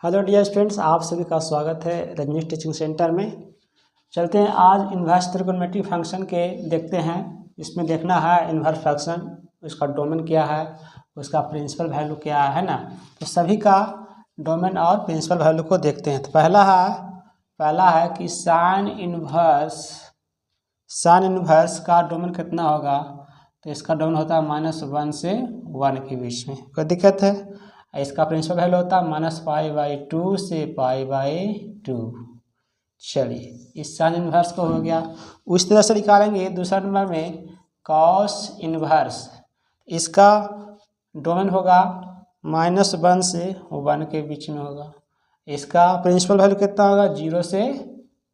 Hello dear students, आप सभी का स्वागत है रजनीश टीचिंग सेंटर में। चलते हैं आज इन्वर्स त्रिकोणमितीय फंक्शन के देखते हैं। इसमें देखना है इन्वर्स फंक्शन, उसका डोमेन क्या है, उसका प्रिंसिपल वैल्यू क्या है ना। तो सभी का डोमेन और प्रिंसिपल वैल्यू को देखते हैं। तो पहला है कि साइन इन्वर्स का डोमेन कितना होगा। तो इसका डोमेन होता है -1 से 1 के बीच में, कोई दिक्कत है। इसका प्रिंसिपल वैल्यू होता है -π/2 से π/2। चलिए, इस साइन इन्वर्स को हो गया। उस तरह से निकालेंगे दूसरा नंबर में कॉस इन्वर्स। इसका डोमेन होगा -1 से 1 के बीच में होगा। इसका प्रिंसिपल वैल्यू कितना होगा, 0 से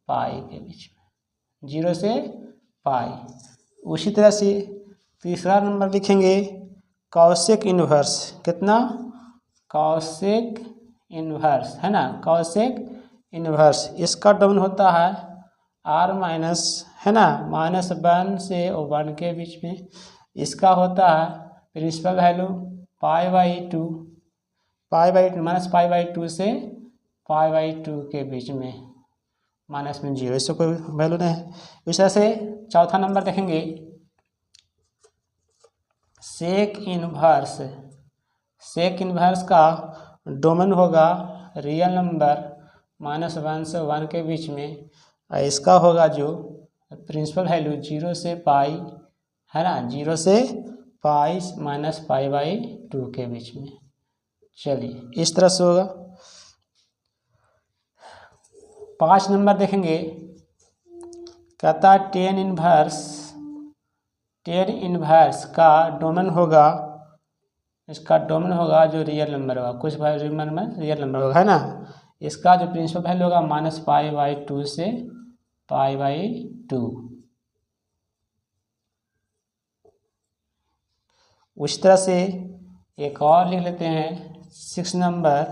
π के बीच में, 0 से π। उसी तरह से तीसरा नंबर लिखेंगे कॉसेक इन्वर्स। कितना, कॉसेक इन्वर्स है ना, कॉसेक इन्वर्स। इसका डोमेन होता है r- है ना, -1 से 1 के बीच में। इसका होता है प्रिंसिपल वैल्यू π/2 -π/2 से π/2 के बीच में, माइनस में 0, इससे कोई वैल्यू नहीं है। इस तरह से चौथा नंबर देखेंगे सेक इन्वर्स का डोमेन होगा रियल नंबर -1 से 1 के बीच में। इसका होगा जो प्रिंसिपल वैल्यू 0 से π है ना, 0 से π -π/2 के बीच में। चलिए, इस तरह से होगा। 5 नंबर देखेंगे, कहता टेन इन्वर्स का डोमेन होगा, इसका डोमेन होगा जो रियल नंबर होगा, कुछ रियल नंबर होगा है ना। इसका जो प्रिंसिपल वैल्यू होगा -π/2 से π/2। उस तरह से एक और लिख लेते हैं 6 नंबर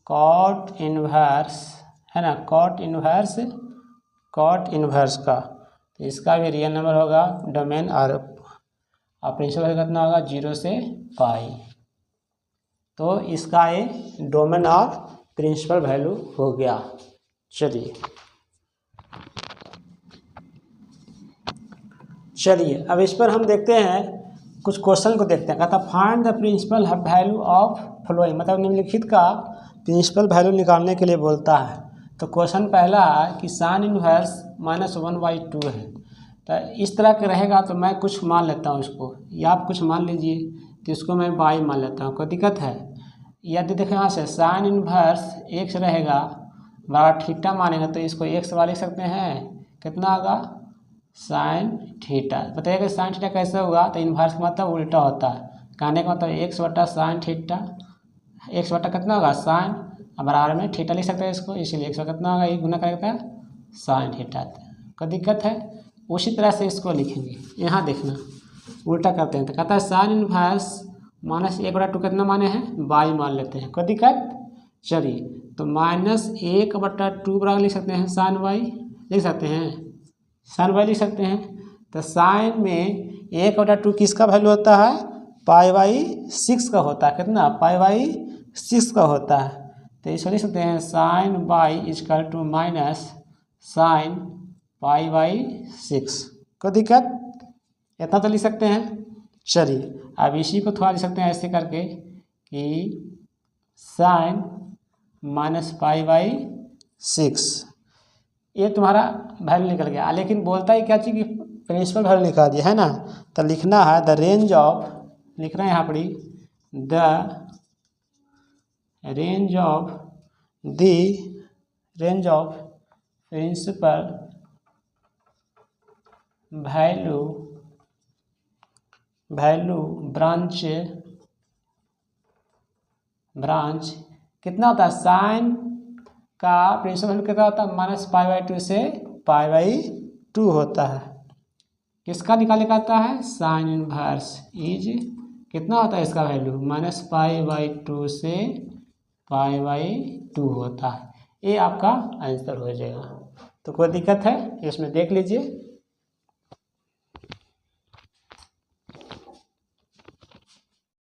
कॉट इन्वर्स है ना, कॉट इन्वर्स का। तो इसका भी रियल नंबर होगा डोमेन और प्रिंसिपल वैल्यू कितना होगा, 0 से π। तो इसका ये डोमेन और प्रिंसिपल वैल्यू हो गया। चलिए अब इस पर हम देखते हैं, कुछ क्वेश्चन को देखते हैं। कहता find the principal value of following, मतलब निम्नलिखित का प्रिंसिपल वैल्यू निकालने के लिए बोलता है। तो क्वेश्चन पहला है कि साइन इन्वर्स -1/2 है। तो इस तरह का रहेगा तो मैं कुछ मान लेता हूँ इसको, या आप कुछ मान लीजिए। तो इसको मैं बाई मान लेता हूँ, कोई दिक्कत है। यदि देखें यहाँ से साइन इन्वर्स x रहेगा, बड़ा थीटा मानेंगे तो इसको x वाले लिख सकते हैं। कितना होगा, साइन थीटा। बताइएगा साइन थीटा कैसे होगा। तो इन्वर्स का मतलब उल्टा होता है, कहने का मतलब x बटा साइन थीटा, x बटा कितना होगा साइन, बराबर में थीटा लिख सकते हैं इसको, इसीलिए x कितना होगा, ये गुना करेगा साइन थीटा। कोई दिक्कत है। उसी तरह से इसको लिखेंगे, यहाँ देखना उल्टा करते हैं। तो कहता है साइन इन्वर्स -1/2 कितना माने हैं, बाई मान लेते हैं, कोई दिक्कत। चलिए, तो -1/2 बराबर लिख सकते हैं साइन बाई, लिख सकते हैं साइन बाई लिख सकते हैं। तो साइन में 1/2 किसका वैल्यू होता है, π/6 का होता है। कितना, π/6 का होता है। तो इसको लिख सकते हैं sine by equal to minus sine π/6, कोई दिक्कत, इतना तो लिख सकते हैं। चलिए, अब इसी को थोड़ा लिख सकते हैं ऐसे करके कि साइन -π/6, ये तुम्हारा वैल्यू निकल गया। लेकिन बोलता है क्या चीज़ की प्रिंसिपल वैल्यू निकाल दिया है ना। तो लिखना है द रेंज ऑफ, लिखना है यहाँ पर the range of principal value branch कितना होता है, साइन का प्रिंसिपल वैल्यू कितना होता है, -π/2 से π/2 होता है। किसका निकालने का आता है, साइन इन्वर्स इज कितना होता है, इसका वैल्यू -π/2 से π/2 होता है। ये आपका आंसर हो जाएगा। तो कोई दिक्कत है, इसमें देख लीजिए।